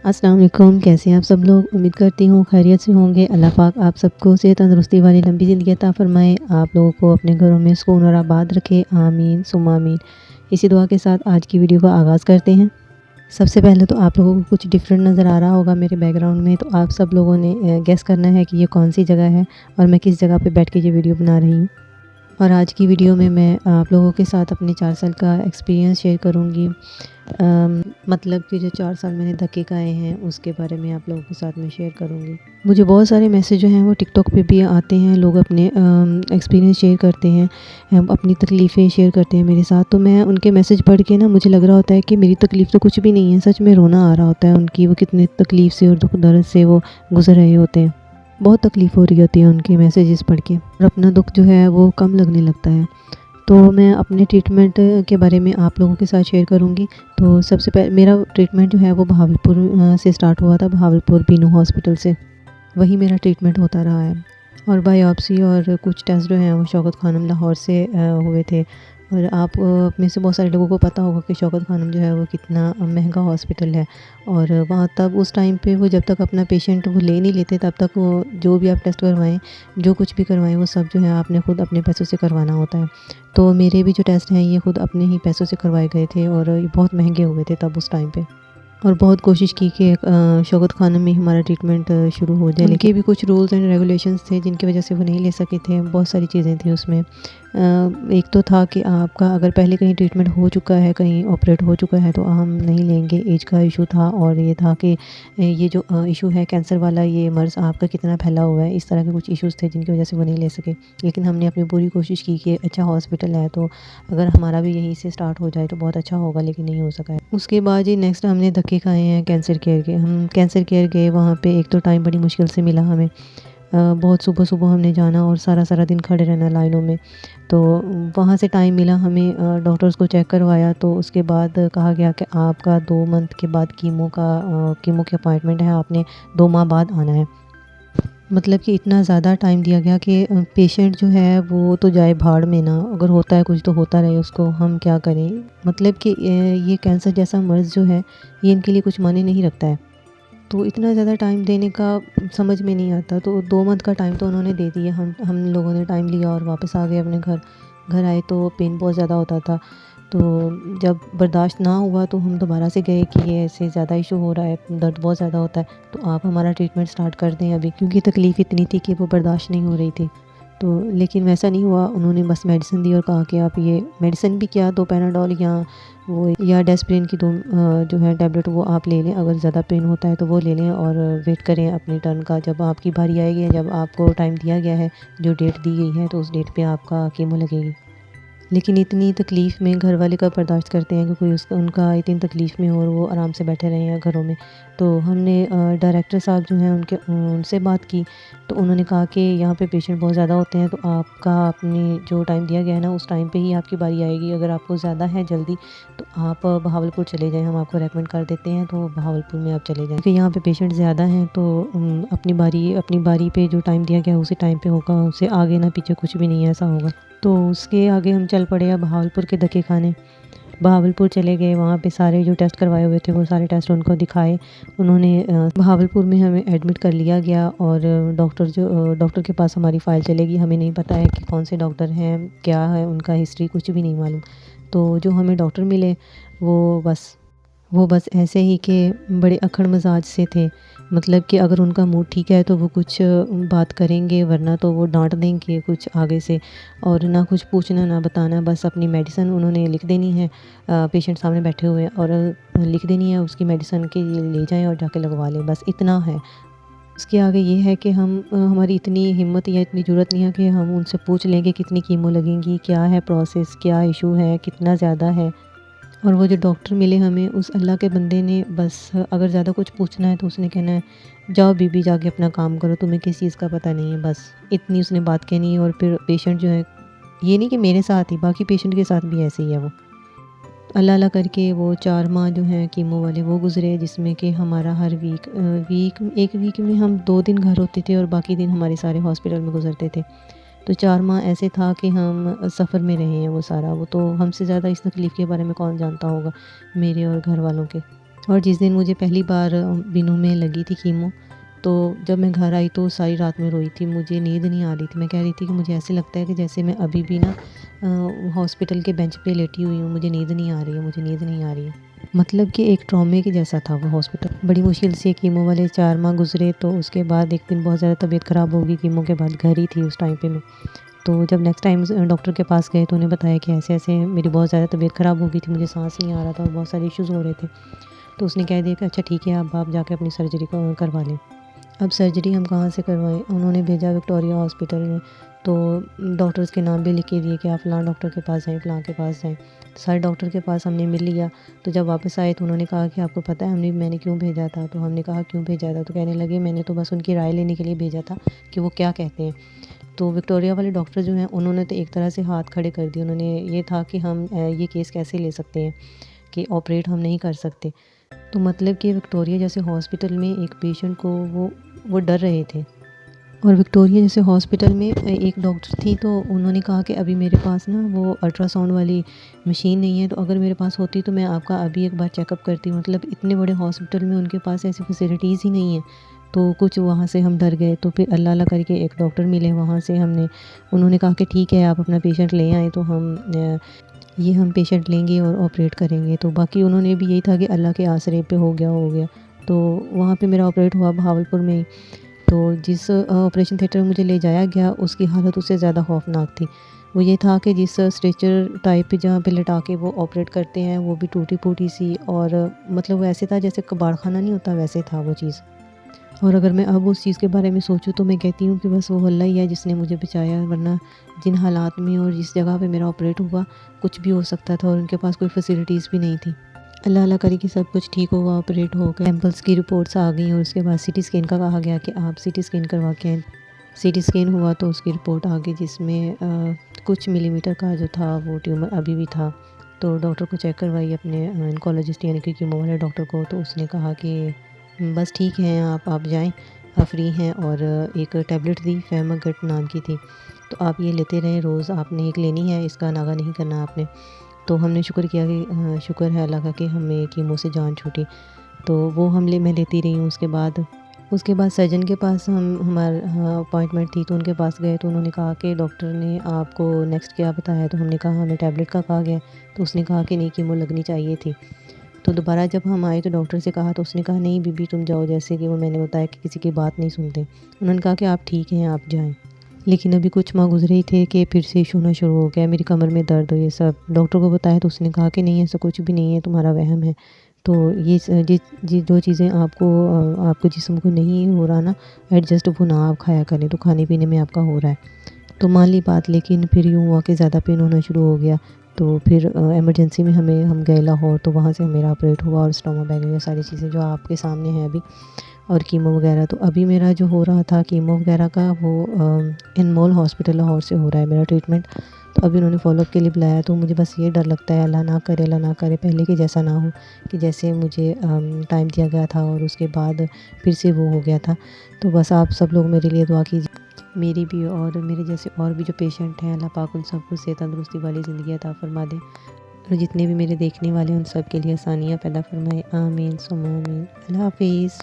अस्सलाम वालेकुम, कैसे हैं आप सब लोग। उम्मीद करती हूँ खैरियत से होंगे। अल्लाह पाक आप सबको सेहत तंदुरुस्ती वाली लंबी ज़िंदगी अता फ़रमाए, आप लोगों को अपने घरों में सुकून और आबाद रखे, आमीन सुम्मा आमीन। इसी दुआ के साथ आज की वीडियो का आगाज़ करते हैं। सबसे पहले तो आप लोगों को कुछ डिफरेंट नज़र आ रहा होगा मेरे बैकग्राउंड में, तो आप सब लोगों ने गेस करना है कि ये कौन सी जगह है और मैं किस जगह पे बैठ के ये वीडियो बना रही हूँ। और आज की वीडियो में मैं आप लोगों के साथ अपने 4 साल का एक्सपीरियंस शेयर करूँगी। मतलब कि जो 4 साल मैंने धक्के खाए हैं उसके बारे में आप लोगों के साथ मैं शेयर करूँगी। मुझे बहुत सारे मैसेज जो हैं वो टिकटॉक पे भी आते हैं, लोग अपने एक्सपीरियंस शेयर करते हैं, अपनी तकलीफ़ें शेयर करते हैं मेरे साथ। तो मैं उनके मैसेज पढ़ के ना मुझे लग रहा होता है कि मेरी तकलीफ़ तो कुछ भी नहीं है, सच में रोना आ रहा होता है उनकी, वो कितनी तकलीफ़ से और दुख दर्द से वो गुज़र रहे होते हैं। बहुत तकलीफ़ हो रही होती है उनके मैसेजेस पढ़ के और अपना दुख जो है वो कम लगने लगता है। तो मैं अपने ट्रीटमेंट के बारे में आप लोगों के साथ शेयर करूंगी। तो सबसे पहले मेरा ट्रीटमेंट जो है वो बहावलपुर से स्टार्ट हुआ था, बहावलपुर बीनू हॉस्पिटल से। वहीं मेरा ट्रीटमेंट होता रहा है और बायोप्सी और कुछ टेस्ट जो हैं वो शौकत खानम लाहौर से हुए थे। और आप में से बहुत सारे लोगों को पता होगा कि शौकत खानम जो है वो कितना महंगा हॉस्पिटल है। और वहाँ तब उस टाइम पे वो जब तक अपना पेशेंट वो ले नहीं लेते तब तक वो जो भी आप टेस्ट करवाएं, जो कुछ भी करवाएं, वो सब जो है आपने खुद अपने पैसों से करवाना होता है। तो मेरे भी जो टेस्ट हैं ये खुद अपने ही पैसों से करवाए गए थे और ये बहुत महंगे हुए थे तब उस टाइम पे। और बहुत कोशिश की कि शौकत खानम में हमारा ट्रीटमेंट शुरू हो जाए, लेकिन भी कुछ रूल्स एंड रेगुलेशंस थे जिनकी वजह से वो नहीं ले सके थे। बहुत सारी चीज़ें थी उसमें। एक तो था कि आपका अगर पहले कहीं ट्रीटमेंट हो चुका है, कहीं ऑपरेट हो चुका है तो हम नहीं लेंगे। एज का इशू था और ये था कि ये जो इशू है कैंसर वाला, ये मर्ज़ आपका कितना फैला हुआ है, इस तरह के कुछ इश्यूज़ थे जिनकी वजह से वो नहीं ले सके। लेकिन हमने अपनी पूरी कोशिश की कि अच्छा हॉस्पिटल है तो अगर हमारा भी यहीं से स्टार्ट हो जाए तो बहुत अच्छा होगा, लेकिन नहीं हो सका है। उसके बाद ही नेक्स्ट हमने धक्के खाए हैं कैंसर केयर के। हम कैंसर केयर गए, वहाँ पे एक तो टाइम बड़ी मुश्किल से मिला हमें। बहुत सुबह सुबह हमने जाना और सारा सारा दिन खड़े रहना लाइनों में। तो वहाँ से टाइम मिला हमें, डॉक्टर्स को चेक करवाया तो उसके बाद कहा गया कि आपका 2 मंथ के बाद कीमो की अपॉइंटमेंट है, आपने 2 माह बाद आना है। मतलब कि इतना ज़्यादा टाइम दिया गया कि पेशेंट जो है वो तो जाए भाड़ में ना, अगर होता है कुछ तो होता रहे, उसको हम क्या करें। मतलब कि ये कैंसर जैसा मर्ज़ जो है ये इनके लिए कुछ मायने नहीं रखता है। तो इतना ज़्यादा टाइम देने का समझ में नहीं आता। तो 2 मंथ का टाइम तो उन्होंने दे दिया। हम लोगों ने टाइम लिया और वापस आ गए अपने घर। घर आए तो पेन बहुत ज़्यादा होता था। तो जब बर्दाश्त ना हुआ तो हम दोबारा से गए कि ये ऐसे ज़्यादा इशू हो रहा है, दर्द बहुत ज़्यादा होता है, तो आप हमारा ट्रीटमेंट स्टार्ट कर दें अभी, क्योंकि तकलीफ़ इतनी थी कि वो बर्दाश्त नहीं हो रही थी। तो लेकिन वैसा नहीं हुआ। उन्होंने बस मेडिसिन दी और कहा कि आप ये मेडिसिन भी क्या, 2 पैनाडोल या डेस्प्रिन की 2 जो है टैबलेट वो आप ले लें। अगर ज़्यादा पेन होता है तो वो ले लें और वेट करें अपने टर्न का। जब आपकी बारी आएगी, जब आपको टाइम दिया गया है, जो डेट दी गई है, तो उस डेट पे आपका कीमो लगेगी। लेकिन इतनी तकलीफ़ में घर वाले कब बर्दाश्त करते हैं कि कोई उनका इतनी तकलीफ़ में हो और वो आराम से बैठे रहे हैं घरों में। तो हमने डायरेक्टर साहब जो हैं उनसे बात की। तो उन्होंने कहा कि यहाँ पे पेशेंट बहुत ज़्यादा होते हैं, तो आपका अपनी जो टाइम दिया गया है ना, उस टाइम पे ही आपकी बारी आएगी। अगर आपको ज़्यादा है जल्दी तो आप बहावलपुर चले जाएँ, हम आपको रेकमेंड कर देते हैं तो बहावलपुर में आप चले जाएँ, क्योंकि यहाँ पे पेशेंट ज़्यादा हैं। तो अपनी बारी पे जो टाइम दिया गया है उसी टाइम पे होगा, उससे आगे ना पीछे कुछ भी नहीं ऐसा होगा। तो उसके आगे हम चल पड़े अब बहावलपुर के धक्के खाने। बहावलपुर चले गए, वहाँ पे सारे जो टेस्ट करवाए हुए थे वो सारे टेस्ट उनको दिखाए। उन्होंने बहावलपुर में हमें एडमिट कर लिया गया और डॉक्टर के पास हमारी फ़ाइल चलेगी। हमें नहीं पता है कि कौन से डॉक्टर हैं, क्या है उनका हिस्ट्री, कुछ भी नहीं मालूम। तो जो हमें डॉक्टर मिले वो बस वो बस ऐसे ही कि बड़े अकड़ मज़ाज से थे। मतलब कि अगर उनका मूड ठीक है तो वो कुछ बात करेंगे, वरना तो वो डांट देंगे कुछ आगे से। और ना कुछ पूछना ना बताना, बस अपनी मेडिसिन उन्होंने लिख देनी है, पेशेंट सामने बैठे हुए हैं और लिख देनी है उसकी मेडिसिन कि ये ले जाएं और जाके लगवा लें, बस इतना है। उसके आगे ये है कि हमारी इतनी हिम्मत या इतनी ज़रूरत नहीं है कि हम उनसे पूछ लें कि कितनी कीमो लगेंगी, क्या है प्रोसेस, क्या इशू है, कितना ज़्यादा है। और वो जो डॉक्टर मिले हमें, उस अल्लाह के बंदे ने बस अगर ज़्यादा कुछ पूछना है तो उसने कहना है, जाओ बीबी जाके अपना काम करो, तुम्हें किस चीज़ का पता नहीं है, बस इतनी उसने बात कहनी है। और फिर पेशेंट जो है, ये नहीं कि मेरे साथ ही, बाकी पेशेंट के साथ भी ऐसे ही है वो। अल्लाह अल्लाह करके वो 4 माह जो हैं कीमो वाले वो गुज़रे, जिसमें कि हमारा हर एक वीक में हम 2 दिन घर होते थे और बाकी दिन हमारे सारे हॉस्पिटल में गुजरते थे। तो 4 माह ऐसे था कि हम सफ़र में रहे हैं वो सारा। वो तो हमसे ज़्यादा इस तकलीफ़ के बारे में कौन जानता होगा, मेरे और घर वालों के। और जिस दिन मुझे पहली बार बिनू में लगी थी कीमो, तो जब मैं घर आई तो सारी रात में रोई थी। मुझे नींद नहीं आ रही थी। मैं कह रही थी कि मुझे ऐसे लगता है कि जैसे मैं अभी भी ना हॉस्पिटल के बेंच पे लेटी हुई हूँ, मुझे नींद नहीं आ रही है, मुझे नींद नहीं आ रही है। मतलब कि एक ट्रॉमे के जैसा था वो हॉस्पिटल। बड़ी मुश्किल से कीमो वाले 4 माह गुज़रे, तो उसके बाद एक दिन बहुत ज़्यादा तबीयत ख़राब हो गई। कीमो के बाद घर ही थी उस टाइम पे मैं। तो जब नेक्स्ट टाइम डॉक्टर के पास गए तो उन्हें बताया कि ऐसे-ऐसे मेरी बहुत ज़्यादा तबीयत ख़राब हो गई थी, मुझे साँस नहीं आ रहा था और बहुत सारे इश्यूज़ हो रहे थे। तो उसने कह दिया कि अच्छा ठीक है, अब आप जाके अपनी सर्जरी करवा लें। अब सर्जरी हम कहाँ से करवाएं? उन्होंने भेजा विक्टोरिया हॉस्पिटल में। तो डॉक्टर्स के नाम भी लिख के दिए कि आप फ़लाँ डॉक्टर के पास जाएँ, फ़लाँ के पास जाएँ। तो सारे डॉक्टर के पास हमने मिल लिया। तो जब वापस आए तो उन्होंने कहा कि आपको पता है मैंने क्यों भेजा था? तो हमने कहा क्यों भेजा था? तो कहने लगे मैंने तो बस उनकी राय लेने के लिए भेजा था कि वो क्या कहते हैं। तो विक्टोरिया वाले डॉक्टर जो हैं उन्होंने तो एक तरह से हाथ खड़े कर दिए। उन्होंने ये था कि हम ये केस कैसे ले सकते हैं कि ऑपरेट हम नहीं कर सकते। तो मतलब कि विक्टोरिया जैसे हॉस्पिटल में एक पेशेंट को वो डर रहे थे। और विक्टोरिया जैसे हॉस्पिटल में एक डॉक्टर थी, तो उन्होंने कहा कि अभी मेरे पास ना वो अल्ट्रासाउंड वाली मशीन नहीं है, तो अगर मेरे पास होती तो मैं आपका अभी एक बार चेकअप करती। मतलब इतने बड़े हॉस्पिटल में उनके पास ऐसी फैसिलिटीज़ ही नहीं है। तो कुछ वहाँ से हम डर गए। तो फिर अल्लाह अल्लाह करके एक डॉक्टर मिले वहाँ से। उन्होंने कहा कि ठीक है आप अपना पेशेंट ले आएँ, तो हम पेशेंट लेंगे और ऑपरेट करेंगे। तो बाकी उन्होंने भी यही था कि अल्लाह के आसरे पे हो गया हो गया। तो वहाँ पे मेरा ऑपरेट हुआ भावलपुर में ही। तो जिस ऑपरेशन थिएटर में मुझे ले जाया गया उसकी हालत उससे ज़्यादा खौफनाक थी। वो ये था कि जिस स्ट्रेचर टाइप पे जहाँ पे लिटा के वो ऑपरेट करते हैं वो भी टूटी-फूटी सी, और मतलब वो ऐसे था जैसे कबाड़खाना नहीं होता, वैसे था वो चीज़। और अगर मैं अब उस चीज़ के बारे में सोचूँ तो मैं कहती हूँ कि बस वो अल्लाह ही है जिसने मुझे बचाया, वरना जिन हालात में और जिस जगह पे मेरा ऑपरेट हुआ कुछ भी हो सकता था और उनके पास कोई फैसिलिटीज़ भी नहीं थी। अल्लाह अल्लाह करे कि सब कुछ ठीक होगा, ऑपरेट हो गया। सैंपल्स की रिपोर्ट्स आ गई और उसके बाद सीटी स्कैन का कहा गया कि आप सीटी स्कैन करवा के आएँ। सीटी स्कैन हुआ तो उसकी रिपोर्ट आ गई जिसमें कुछ मिलीमीटर का जो था वो ट्यूमर अभी भी था। तो डॉक्टर को चेक करवाई अपने ऑन्कोलॉजिस्ट यानी कि कीमो वाले डॉक्टर को, तो उसने कहा कि बस ठीक है आप जाएँ, आप फ्री हैं। और एक टैबलेट दी, फेमागट नाम की थी, तो आप ये लेते रहें रोज़, आपने एक लेनी है, इसका नागा नहीं करना आपने। तो हमने शुक्र किया कि शुक्र है अल्लाह का कि हमें कीमो से जान छूटी। तो वो मैं लेती रही हूँ। उसके बाद सर्जन के पास अपॉइंटमेंट थी, तो उनके पास गए तो उन्होंने कहा कि डॉक्टर ने आपको नेक्स्ट क्या बताया? तो हमने कहा हमें टैबलेट का कहा गया। तो उसने कहा कि नहीं, कीमो लगनी चाहिए थी। तो दोबारा जब हम आए तो डॉक्टर से कहा तो उसने कहा नहीं बीबी तुम जाओ, जैसे कि वो मैंने बताया कि किसी की बात नहीं सुनते। उन्होंने कहा कि आप ठीक हैं, आप जाएँ। लेकिन अभी कुछ माह गुज़रे ही थे कि फिर से इश्यू होना शुरू हो गया, मेरी कमर में दर्द और ये सब। डॉक्टर को बताया तो उसने कहा कि नहीं ऐसा कुछ भी नहीं है, तुम्हारा वहम है। तो ये जो चीज़ें आपको जिस्म को नहीं हो रहा ना एडजस्ट, वो ना आप खाया करें, तो खाने पीने में आपका हो रहा है। तो मान ली बात, लेकिन फिर यूँ हुआ कि ज़्यादा पेन होना शुरू हो गया। तो फिर इमरजेंसी में हम गए लाहौर, तो वहाँ से मेरा ऑपरेट हुआ और स्टोमा बैग ये सारी चीज़ें जो आपके सामने हैं अभी, और कीमो वगैरह। तो अभी मेरा जो हो रहा था कीमो वगैरह का, वो इनमोल हॉस्पिटल लाहौर से हो रहा है मेरा ट्रीटमेंट। तो अभी उन्होंने फ़ॉलोअप के लिए बुलाया। तो मुझे बस ये डर लगता है अल्लाह ना करे पहले के जैसा ना हो, कि जैसे मुझे टाइम दिया गया था और उसके बाद फिर से वो हो गया था। तो बस आप सब लोग मेरे लिए दुआ कीजिए, मेरी भी और मेरे जैसे और भी जो पेशेंट हैं, अल्लाह पाक उन सबको सेहत तंदुरुस्ती वाली ज़िंदगी अता फरमा दे। और जितने भी मेरे देखने वाले हैं उन सब के लिए आसानियाँ पैदा फरमाए, आमीन सुम्मा आमीन। अल्लाह हाफ़िज़।